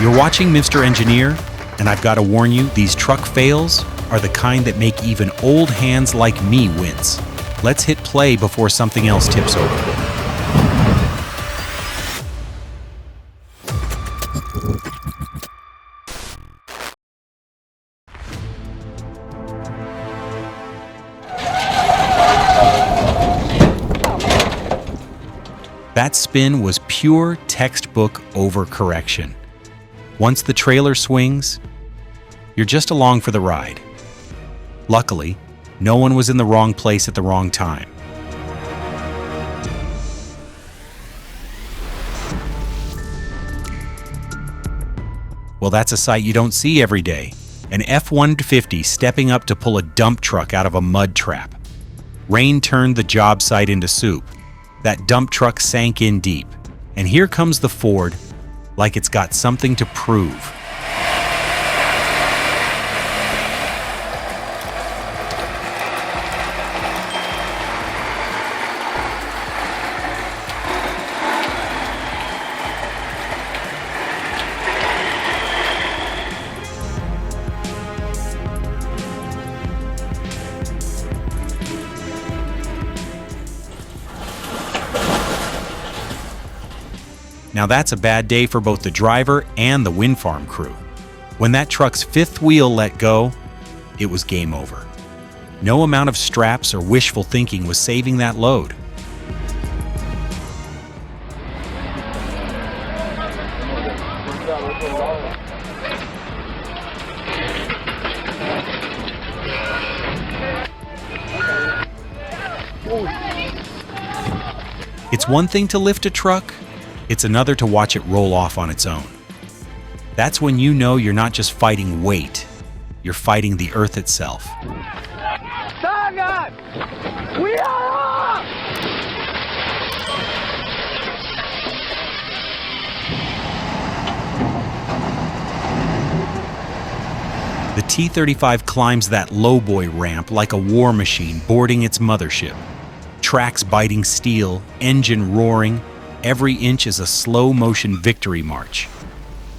You're watching Mr. Engineer, and I've got to warn you, these truck fails are the kind that make even old hands like me wince. Let's hit play before something else tips over. That spin was pure textbook overcorrection. Once the trailer swings, you're just along for the ride. Luckily, no one was in the wrong place at the wrong time. Well, that's a sight you don't see every day. An F-150 stepping up to pull a dump truck out of a mud trap. Rain turned the job site into soup. That dump truck sank in deep. And here comes the Ford, like it's got something to prove. Now that's a bad day for both the driver and the wind farm crew. When that truck's fifth wheel let go, it was game over. No amount of straps or wishful thinking was saving that load. It's one thing to lift a truck, it's another to watch it roll off on its own. That's when you know you're not just fighting weight, you're fighting the earth itself. Target! We are off! The T-35 climbs that lowboy ramp like a war machine boarding its mothership. Tracks biting steel, engine roaring, every inch is a slow-motion victory march.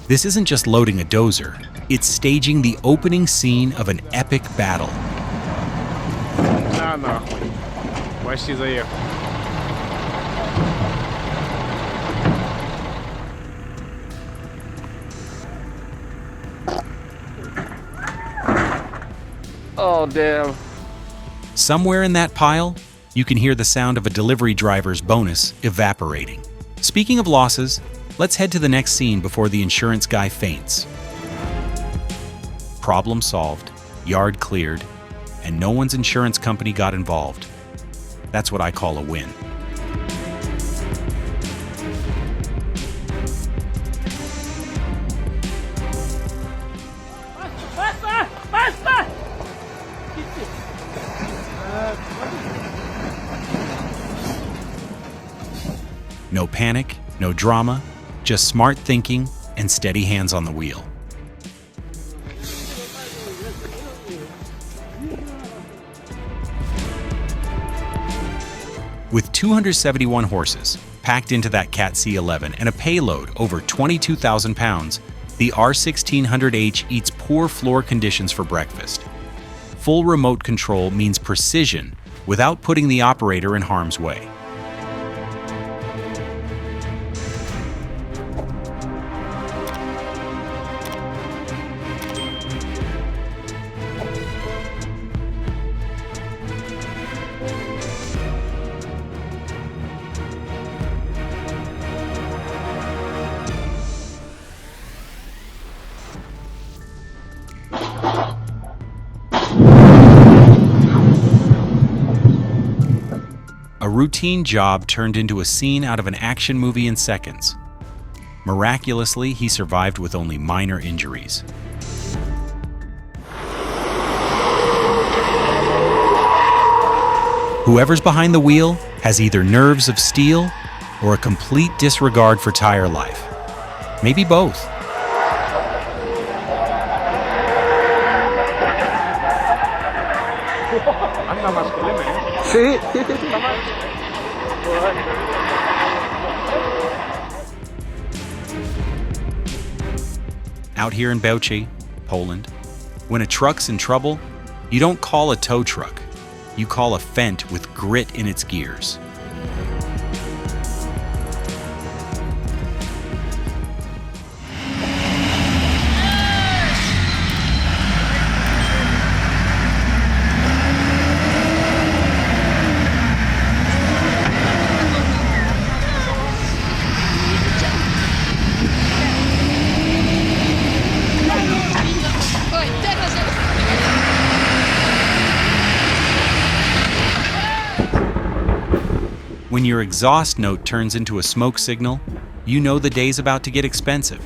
This isn't just loading a dozer, it's staging the opening scene of an epic battle. На нахуй. Почти заехал. Oh, damn. Somewhere in that pile, you can hear the sound of a delivery driver's bonus evaporating. Speaking of losses, let's head to the next scene before the insurance guy faints. Problem solved, yard cleared, and no one's insurance company got involved. That's what I call a win. No panic, no drama, just smart thinking and steady hands on the wheel. With 271 horses packed into that Cat C11 and a payload over 22,000 pounds, the R1600H eats poor floor conditions for breakfast. Full remote control means precision without putting the operator in harm's way. A routine job turned into a scene out of an action movie in seconds. Miraculously, he survived with only minor injuries. Whoever's behind the wheel has either nerves of steel or a complete disregard for tire life. Maybe both. Anda más que leme, ¿eh? Sí. Out here in Bełchatów, Poland, when a truck's in trouble, you don't call a tow truck. You call a Fendt with grit in its gears. When your exhaust note turns into a smoke signal, you know the day's about to get expensive.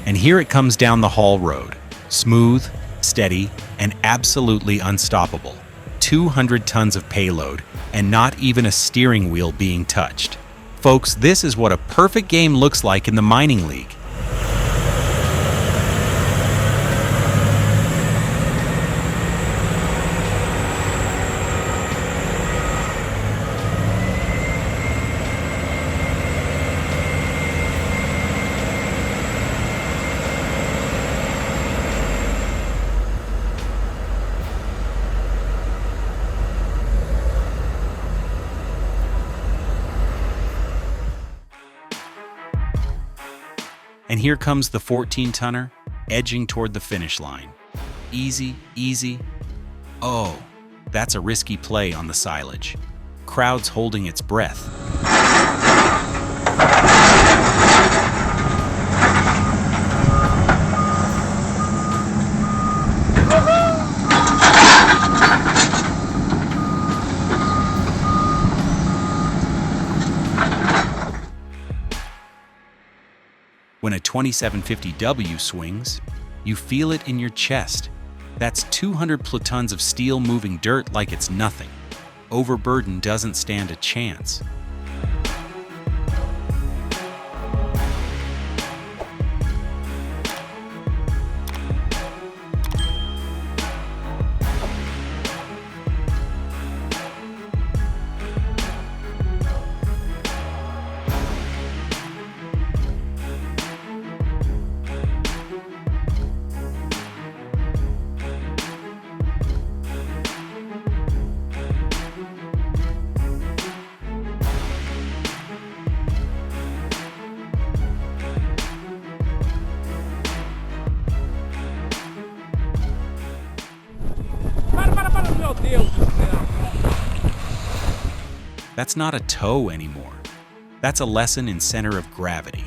And here it comes down the haul road, smooth, steady, and absolutely unstoppable. 200 tons of payload, and not even a steering wheel being touched. Folks, this is what a perfect game looks like in the mining league. And here comes the 14-tonner, edging toward the finish line. Easy, easy. Oh, that's a risky play on the silage. Crowd's holding its breath. When a 2750W swings, you feel it in your chest. That's 200 plutons of steel moving dirt like it's nothing. Overburden doesn't stand a chance. That's not a tow anymore. That's a lesson in center of gravity.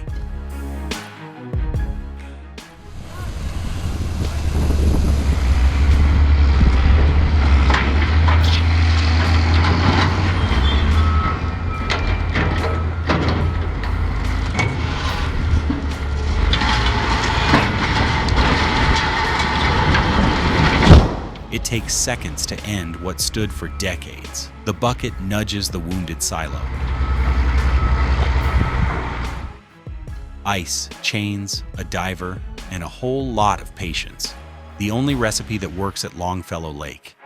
It takes seconds to end what stood for decades. The bucket nudges the wounded silo. Ice, chains, a diver, and a whole lot of patience. The only recipe that works at Longfellow Lake.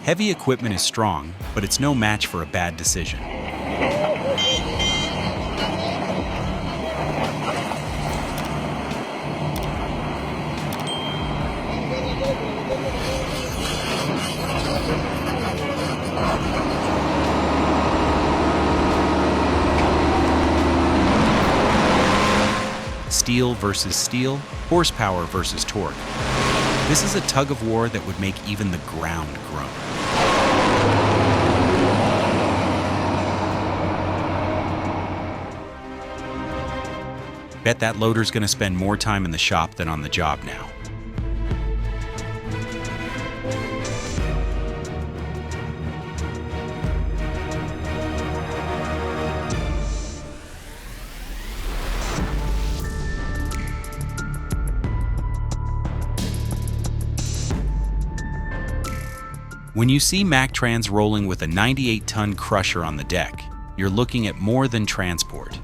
Heavy equipment is strong, but it's no match for a bad decision. Steel versus steel, horsepower versus torque. This is a tug of war that would make even the ground groan. Bet that loader's gonna spend more time in the shop than on the job now. When you see Mactrans rolling with a 98-ton crusher on the deck, you're looking at more than transport.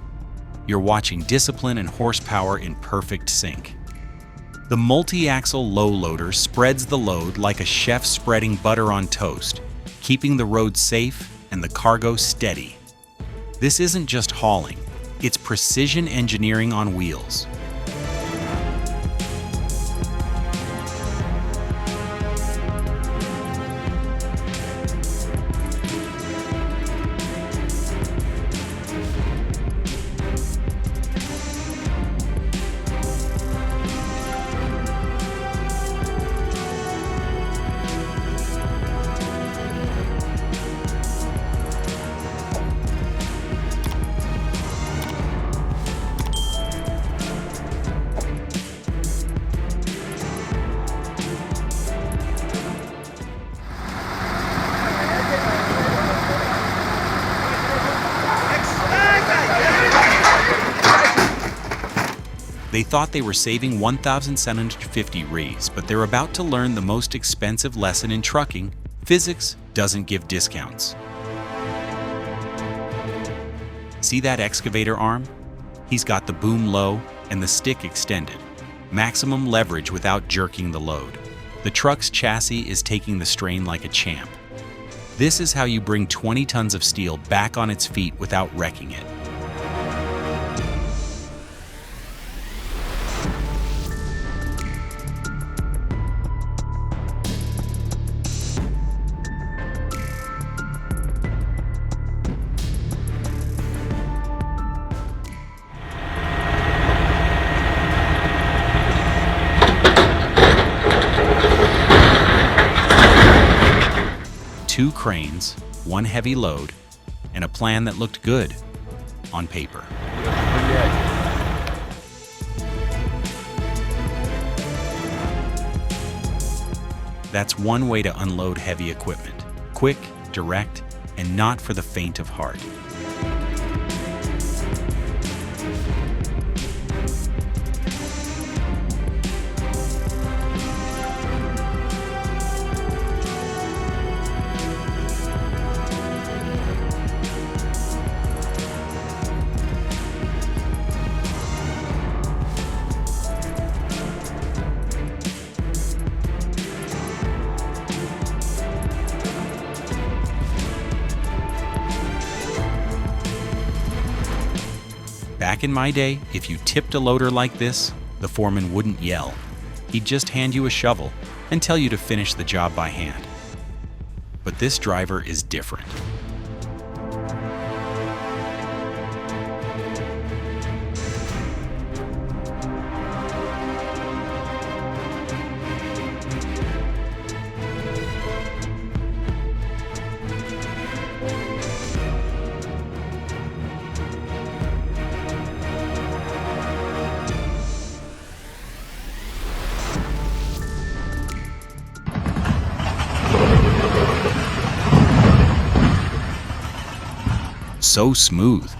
You're watching discipline and horsepower in perfect sync. The multi-axle low loader spreads the load like a chef spreading butter on toast, keeping the road safe and the cargo steady. This isn't just hauling, it's precision engineering on wheels. They thought they were saving 1,750 Rs, but they're about to learn the most expensive lesson in trucking: physics doesn't give discounts. See that excavator arm? He's got the boom low and the stick extended. Maximum leverage without jerking the load. The truck's chassis is taking the strain like a champ. This is how you bring 20 tons of steel back on its feet without wrecking it. Two cranes, one heavy load, and a plan that looked good on paper. That's one way to unload heavy equipment: quick, direct, and not for the faint of heart. Back in my day, if you tipped a loader like this, the foreman wouldn't yell. He'd just hand you a shovel and tell you to finish the job by hand. But this driver is different. So smooth.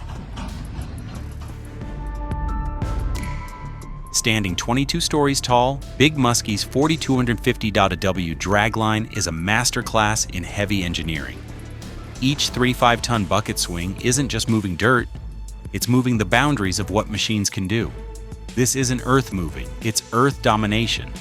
Standing 22 stories tall, Big Muskie's 4250.W dragline is a masterclass in heavy engineering. Each 3.5-ton bucket swing isn't just moving dirt, it's moving the boundaries of what machines can do. This isn't earth moving, it's earth domination.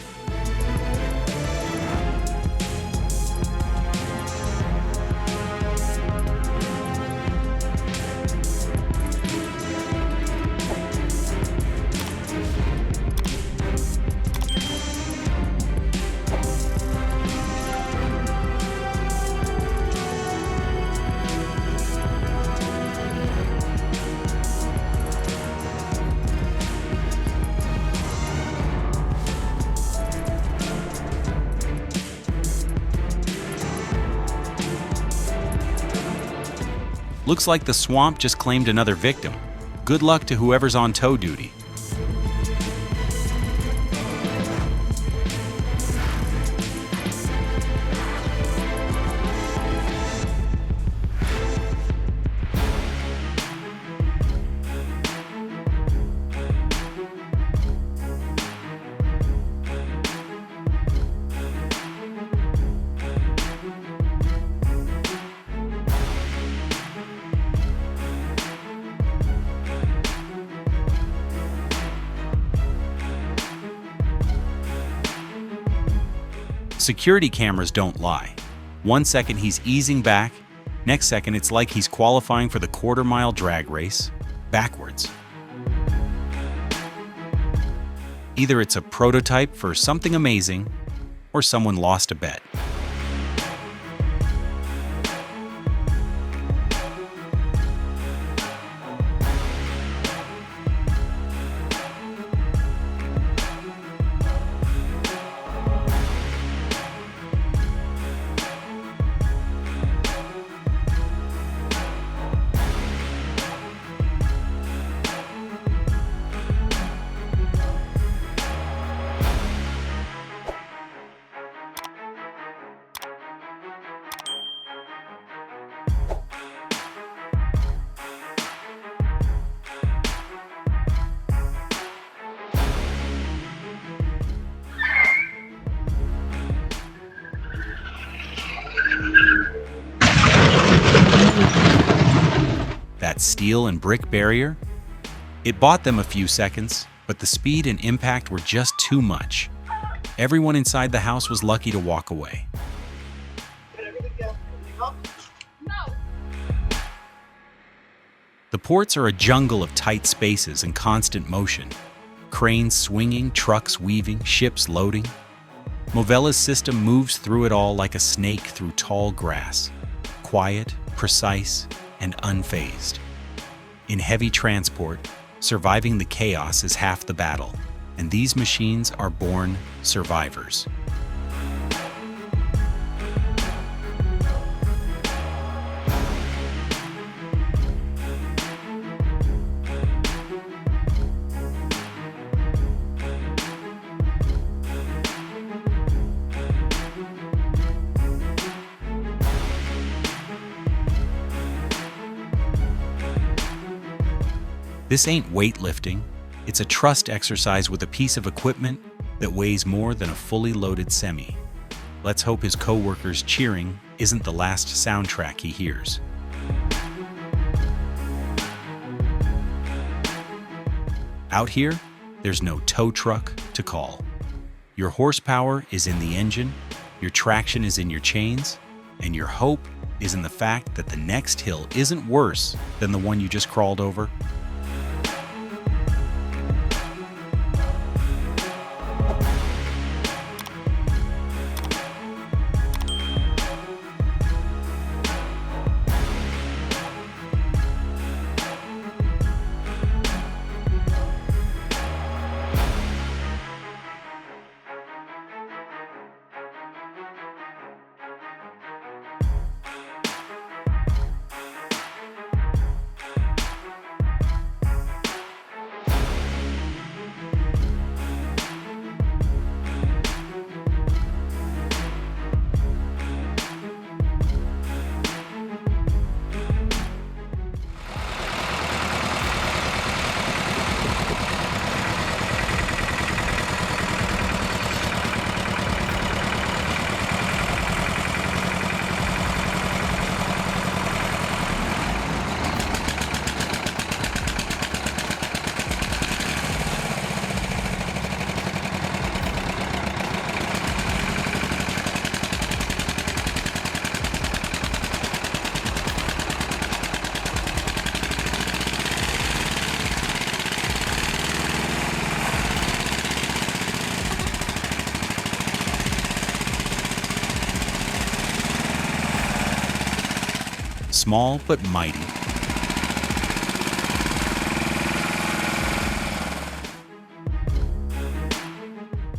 Looks like the swamp just claimed another victim. Good luck to whoever's on tow duty. Security cameras don't lie. 1 second he's easing back, next second it's like he's qualifying for the quarter-mile drag race, backwards. Either it's a prototype for something amazing, or someone lost a bet. That steel and brick barrier? It bought them a few seconds, but the speed and impact were just too much. Everyone inside the house was lucky to walk away. The ports are a jungle of tight spaces and constant motion. Cranes swinging, trucks weaving, ships loading. Movella's system moves through it all like a snake through tall grass. Quiet, precise, and unfazed. In heavy transport, surviving the chaos is half the battle, and these machines are born survivors. This ain't weightlifting, it's a trust exercise with a piece of equipment that weighs more than a fully loaded semi. Let's hope his co-workers cheering isn't the last soundtrack he hears. Out here, there's no tow truck to call. Your horsepower is in the engine, your traction is in your chains, and your hope is in the fact that the next hill isn't worse than the one you just crawled over. Small but mighty.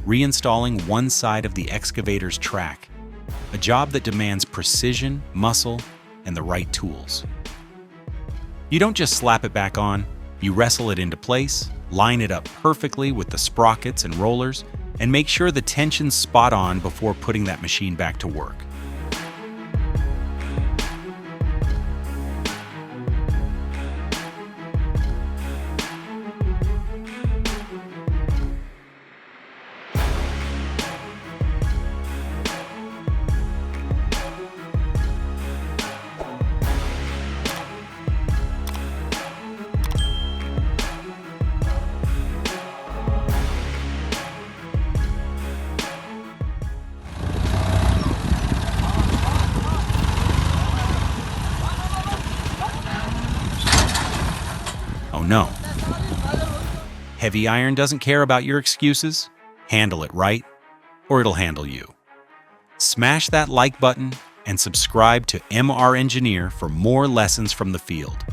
Reinstalling one side of the excavator's track, a job that demands precision, muscle, and the right tools. You don't just slap it back on, you wrestle it into place, line it up perfectly with the sprockets and rollers, and make sure the tension's spot on before putting that machine back to work. Oh no. Heavy iron doesn't care about your excuses. Handle it right, or it'll handle you. Smash that like button and subscribe to MR Engineer for more lessons from the field.